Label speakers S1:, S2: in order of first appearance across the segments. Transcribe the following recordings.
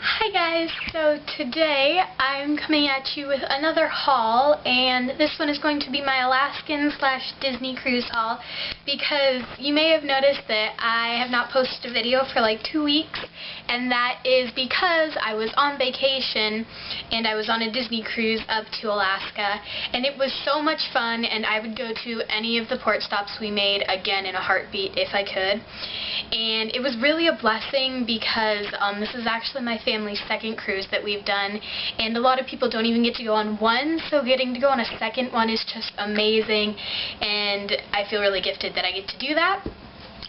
S1: Hi guys, so today I'm coming at you with another haul, and this one is going to be my Alaskan / Disney cruise haul, because you may have noticed that I have not posted a video for like 2 weeks, and that is because I was on vacation and I was on a Disney cruise up to Alaska, and it was so much fun, and I would go to any of the port stops we made again in a heartbeat if I could. And it was really a blessing because this is actually my family's second cruise that we've done, and a lot of people don't even get to go on one, so getting to go on a second one is just amazing, and I feel really gifted that I get to do that.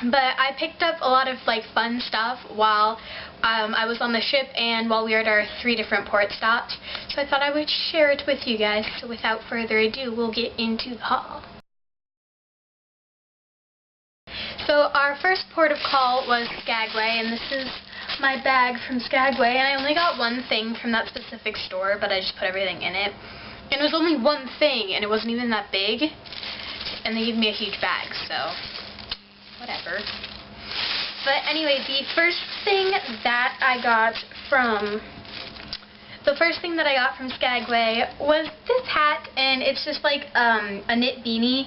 S1: But I picked up a lot of like fun stuff while I was on the ship and while we were at our 3 different port stops, so I thought I would share it with you guys. So without further ado, we'll get into the haul. So our first port of call was Skagway, and this is my bag from Skagway, and I only got one thing from that specific store, but I just put everything in it. And it was only one thing, and it wasn't even that big, and they gave me a huge bag, so whatever. But anyway, the first thing that I got from Skagway was this hat, and it's just like a knit beanie,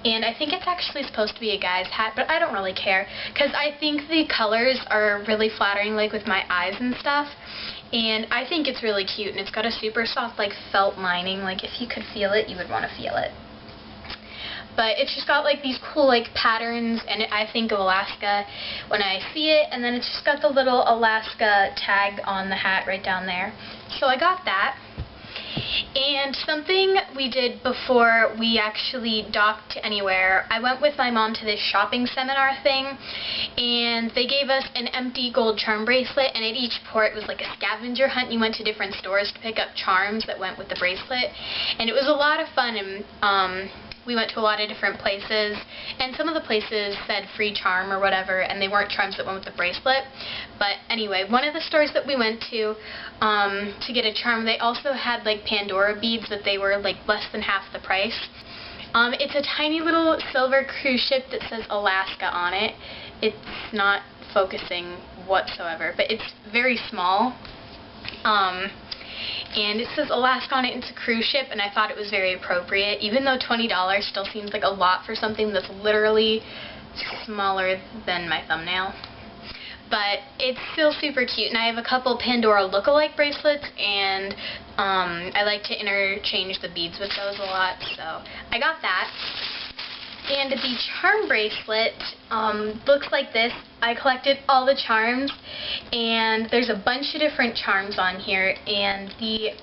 S1: and I think it's actually supposed to be a guy's hat, but I don't really care, because I think the colors are really flattering, like with my eyes and stuff, and I think it's really cute, and it's got a super soft like felt lining. Like if you could feel it, you would want to feel it. But it's just got like these cool like patterns, and I think of Alaska when I see it, and then it's just got the little Alaska tag on the hat right down there. So I got that. And something we did before we actually docked anywhere, I went with my mom to this shopping seminar thing, and they gave us an empty gold charm bracelet, and at each port was like a scavenger hunt. You went to different stores to pick up charms that went with the bracelet, and it was a lot of fun. And we went to a lot of different places, and some of the places said free charm or whatever, and they weren't charms that went with the bracelet. But anyway, one of the stores that we went to get a charm, they also had like Pandora beads that they were like less than half the price. It's a tiny little silver cruise ship that says Alaska on it. It's not focusing whatsoever, but it's very small. And it says Alaska on it. It's a cruise ship, and I thought it was very appropriate, even though $20 still seems like a lot for something that's literally smaller than my thumbnail. But it's still super cute, and I have a couple Pandora look-alike bracelets, and I like to interchange the beads with those a lot, so I got that. And the charm bracelet looks like this. I collected all the charms, and there's a bunch of different charms on here, and the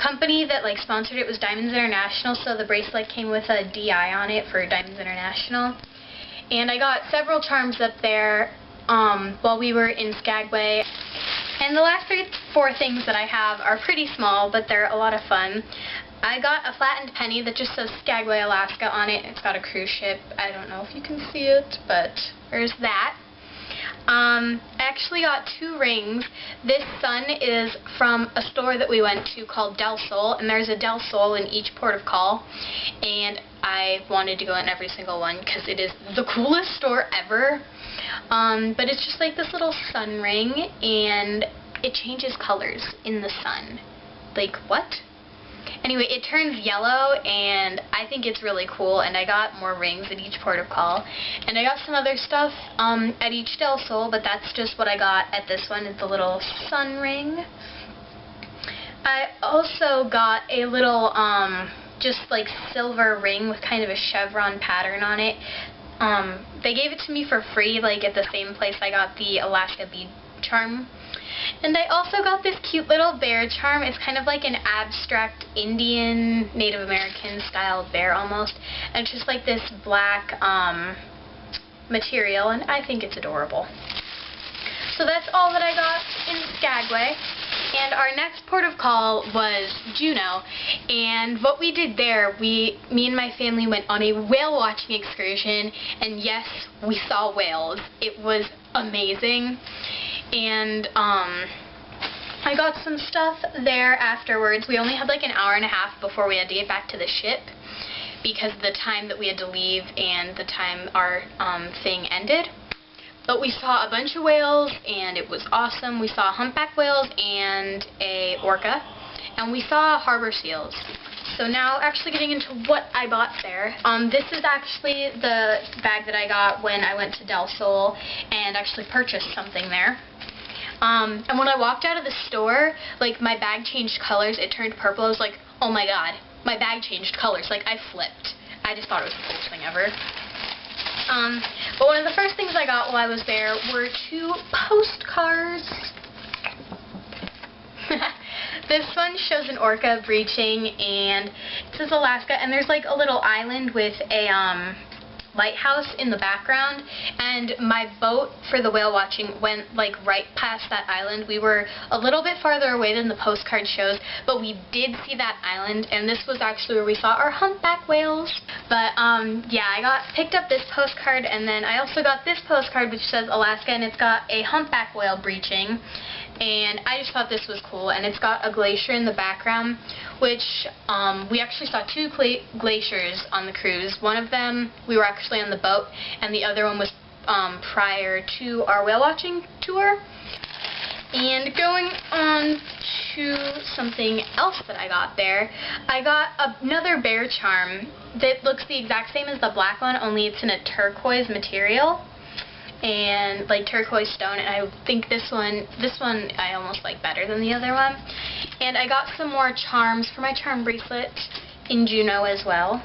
S1: company that like sponsored it was Diamonds International, so the bracelet came with a DI on it for Diamonds International. And I got several charms up there while we were in Skagway. And the last 4 things that I have are pretty small, but they're a lot of fun. I got a flattened penny that just says Skagway, Alaska on it. It's got a cruise ship. I don't know if you can see it, but there's that. I actually got 2 rings. This sun is from a store that we went to called Del Sol, and there's a Del Sol in each port of call, and I wanted to go in every single one because it is the coolest store ever. But it's just like this little sun ring, and it changes colors in the sun. Like, what? Anyway, it turns yellow, and I think it's really cool, and I got more rings at each port of call. And I got some other stuff at each Del Sol, but that's just what I got at this one, is the little sun ring. I also got a little just like silver ring with kind of a chevron pattern on it. They gave it to me for free, like at the same place I got the Alaska bead charm. And I also got this cute little bear charm. It's kind of like an abstract Indian, Native American style bear almost. And it's just like this black material, and I think it's adorable. So that's all that I got in Skagway. And our next port of call was Juneau, and what we did there, me and my family went on a whale watching excursion, and yes, we saw whales. It was amazing. And I got some stuff there afterwards. We only had like an hour and a half before we had to get back to the ship, because of the time that we had to leave and the time our thing ended. But we saw a bunch of whales, and it was awesome. We saw humpback whales and a orca, and we saw harbor seals. So now, actually getting into what I bought there. This is actually the bag that I got when I went to Del Sol and actually purchased something there. And when I walked out of the store, like, my bag changed colors. It turned purple. I was like, oh my god, my bag changed colors. Like, I flipped. I just thought it was the coolest thing ever. But one of the first things I got while I was there were 2 postcards. This one shows an orca breaching, and it says Alaska, and there's like a little island with a lighthouse in the background, and my boat for the whale watching went like right past that island. We were a little bit farther away than the postcard shows, but we did see that island, and this was actually where we saw our humpback whales. But yeah, I picked up this postcard, and then I also got this postcard which says Alaska, and it's got a humpback whale breaching. And I just thought this was cool, and it's got a glacier in the background, which we actually saw 2 glaciers on the cruise. One of them, we were actually on the boat, and the other one was prior to our whale watching tour. And going on to something else that I got there, I got another bear charm that looks the exact same as the black one, only it's in a turquoise material. And like turquoise stone, and I think this one I almost like better than the other one. And I got some more charms for my charm bracelet in Juneau as well.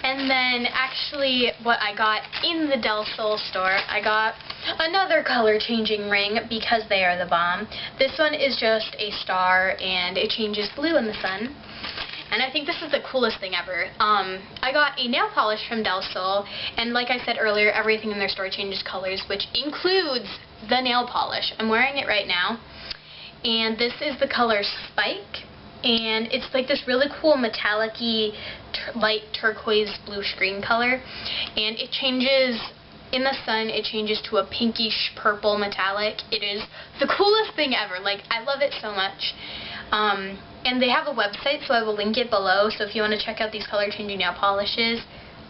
S1: And then actually what I got in the Del Sol store, I got another color changing ring because they are the bomb. This one is just a star, and it changes blue in the sun. And I think this is the coolest thing ever. I got a nail polish from Del Sol, and like I said earlier, everything in their store changes colors, which includes the nail polish. I'm wearing it right now, and this is the color Spike, and it's like this really cool metallic-y light turquoise bluish green color, and it changes in the sun. It changes to a pinkish purple metallic. It is the coolest thing ever. Like, I love it so much. And they have a website, so I will link it below, so if you want to check out these color changing nail polishes,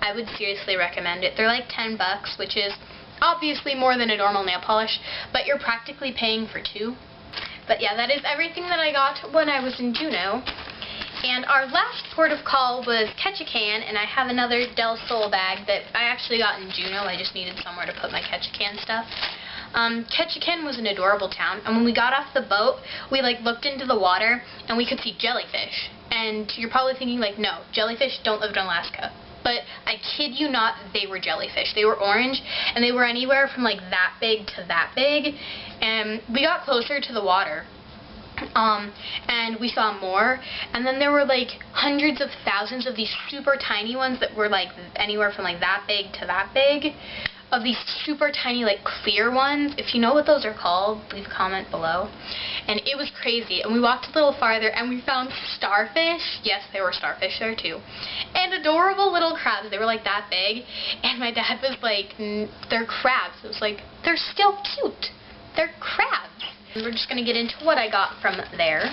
S1: I would seriously recommend it. They're like $10, which is obviously more than a normal nail polish, but you're practically paying for 2. But yeah, that is everything that I got when I was in Juneau. And our last port of call was Ketchikan, and I have another Del Sol bag that I actually got in Juneau. I just needed somewhere to put my Ketchikan stuff. Ketchikan was an adorable town, and when we got off the boat, we like looked into the water, and we could see jellyfish. And you're probably thinking like, no, jellyfish don't live in Alaska. But I kid you not, they were jellyfish. They were orange, and they were anywhere from like that big to that big. And we got closer to the water, and we saw more, and then there were like hundreds of thousands of these super tiny ones that were like anywhere from like that big to that big, of these super tiny like clear ones. If you know what those are called, leave a comment below. And it was crazy, and we walked a little farther and we found starfish. Yes, there were starfish there too, and adorable little crabs. They were like that big, and my dad was like, they're crabs. It was like, they're still cute, they're crabs. We're just going to get into what I got from there.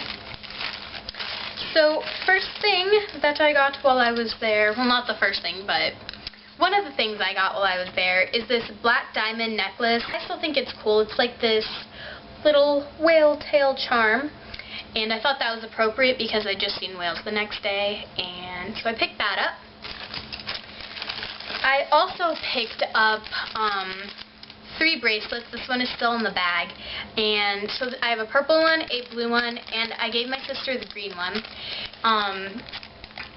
S1: So, first thing that I got while I was there, well, not the first thing, but one of the things I got while I was there is this black diamond necklace. I still think it's cool. It's like this little whale tail charm, and I thought that was appropriate because I'd just seen whales the next day, and so I picked that up. I also picked up 3 bracelets. This one is still in the bag, and so I have a purple one, a blue one, and I gave my sister the green one.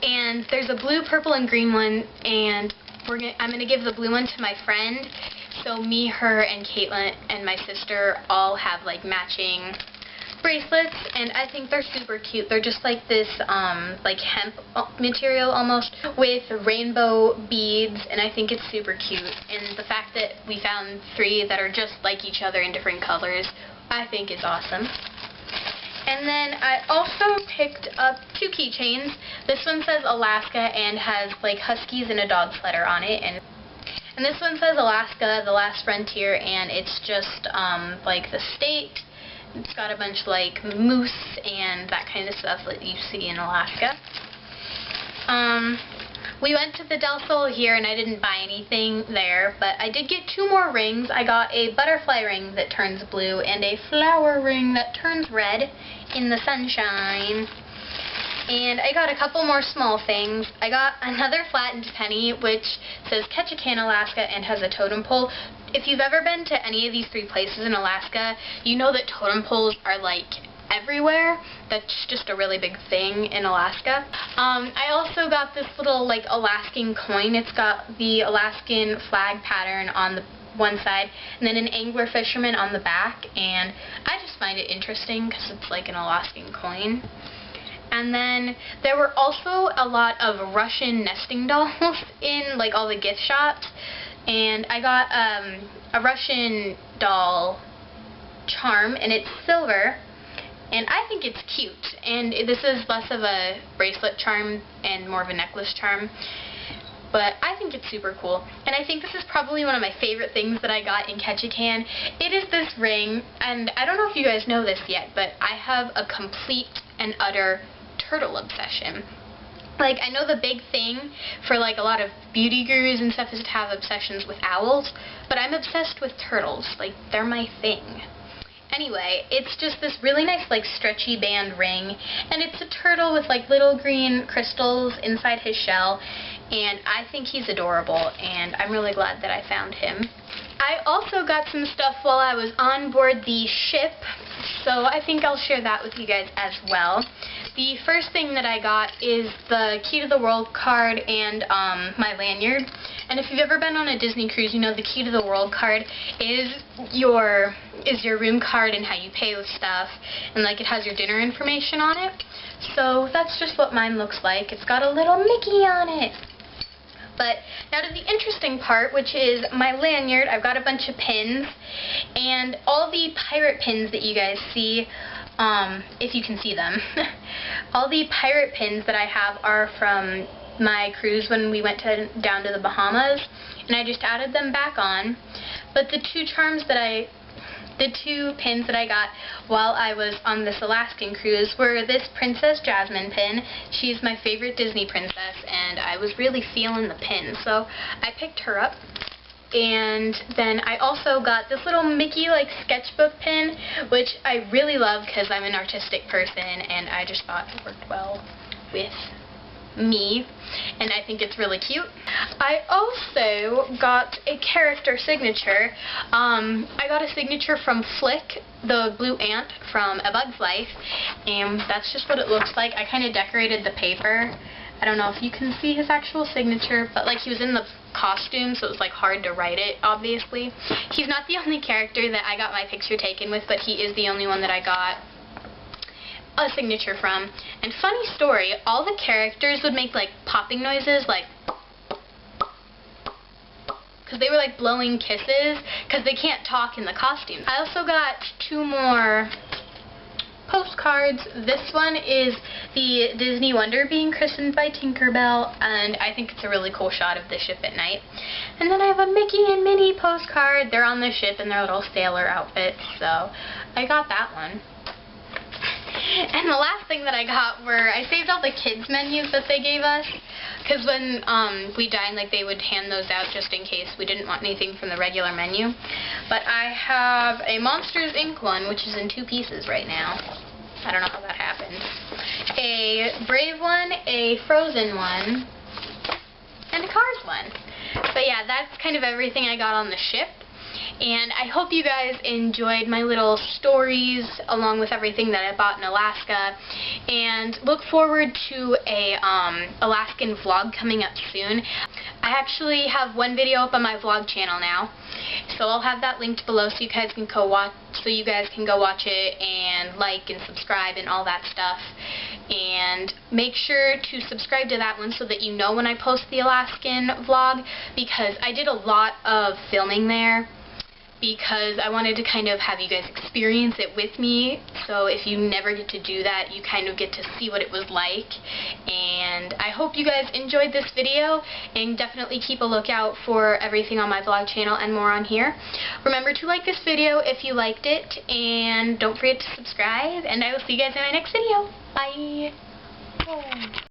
S1: And there's a blue, purple, and green one, and I'm gonna give the blue one to my friend. So me, her, and Caitlin, and my sister all have like matching bracelets, and I think they're super cute. They're just like this like hemp material almost with rainbow beads, and I think it's super cute. And the fact that we found 3 that are just like each other in different colors, I think is awesome. And then I also picked up 2 keychains. This one says Alaska and has like huskies and a dog's letter on it, and this one says Alaska, the last frontier, and it's just like the state. It's got a bunch of like moose and that kind of stuff that you see in Alaska. We went to the Del Sol here and I didn't buy anything there, but I did get 2 more rings. I got a butterfly ring that turns blue and a flower ring that turns red in the sunshine. And I got a couple more small things. I got another flattened penny, which says Ketchikan, Alaska, and has a totem pole. If you've ever been to any of these 3 places in Alaska, you know that totem poles are like everywhere. That's just a really big thing in Alaska. I also got this little like Alaskan coin. It's got the Alaskan flag pattern on the one side and then an angler fisherman on the back, and I just find it interesting because it's like an Alaskan coin. And then there were also a lot of Russian nesting dolls in like all the gift shops, and I got a Russian doll charm, and it's silver, and I think it's cute. And this is less of a bracelet charm and more of a necklace charm, but I think it's super cool. And I think this is probably one of my favorite things that I got in Ketchikan. It is this ring, and I don't know if you guys know this yet, but I have a complete and utter turtle obsession. Like, I know the big thing for like a lot of beauty gurus and stuff is to have obsessions with owls, but I'm obsessed with turtles. Like, they're my thing. Anyway, it's just this really nice like stretchy band ring, and it's a turtle with like little green crystals inside his shell, and I think he's adorable, and I'm really glad that I found him. I also got some stuff while I was on board the ship, so I think I'll share that with you guys as well. The first thing that I got is the Key to the World card and my lanyard. And if you've ever been on a Disney cruise, you know the Key to the World card is your room card and how you pay with stuff, and like it has your dinner information on it. So that's just what mine looks like. It's got a little Mickey on it. But now to the interesting part, which is my lanyard. I've got a bunch of pins, and all the pirate pins that you guys see, if you can see them, all the pirate pins that I have are from my cruise when we went down to the Bahamas, and I just added them back on. But the 2 pins that I got while I was on this Alaskan cruise were this Princess Jasmine pin. She's my favorite Disney princess, and I was really feeling the pin, so I picked her up. And then I also got this little Mickey like sketchbook pin, which I really love because I'm an artistic person, and I just thought it worked well with me, and I think it's really cute. I also got a character signature. I got a signature from Flick, the blue ant from A Bug's Life, and that's just what it looks like. I kind of decorated the paper. I don't know if you can see his actual signature, but like he was in the costume, so it was like hard to write it, obviously. He's not the only character that I got my picture taken with, but he is the only one that I got a signature from. And funny story, all the characters would make like popping noises, like, because they were like blowing kisses, because they can't talk in the costume. I also got 2 more postcards. This one is the Disney Wonder being christened by Tinkerbell, and I think it's a really cool shot of the ship at night. And then I have a Mickey and Minnie postcard. They're on the ship in their little sailor outfits, so I got that one. And the last thing that I got were, I saved all the kids menus that they gave us, because when we dined, like, they would hand those out just in case we didn't want anything from the regular menu. But I have a Monsters, Inc. one, which is in 2 pieces right now. I don't know how that happened. A Brave one, a Frozen one, and a Cars one. But yeah, that's kind of everything I got on the ship. And I hope you guys enjoyed my little stories along with everything that I bought in Alaska, and look forward to a Alaskan vlog coming up soon. I actually have one video up on my vlog channel now, so I'll have that linked below so you guys can go watch it and like and subscribe and all that stuff. And make sure to subscribe to that one so that you know when I post the Alaskan vlog, because I did a lot of filming there, because I wanted to kind of have you guys experience it with me. So if you never get to do that, you kind of get to see what it was like. And I hope you guys enjoyed this video, and definitely keep a lookout for everything on my vlog channel and more on here. Remember to like this video if you liked it, and don't forget to subscribe, and I will see you guys in my next video. Bye!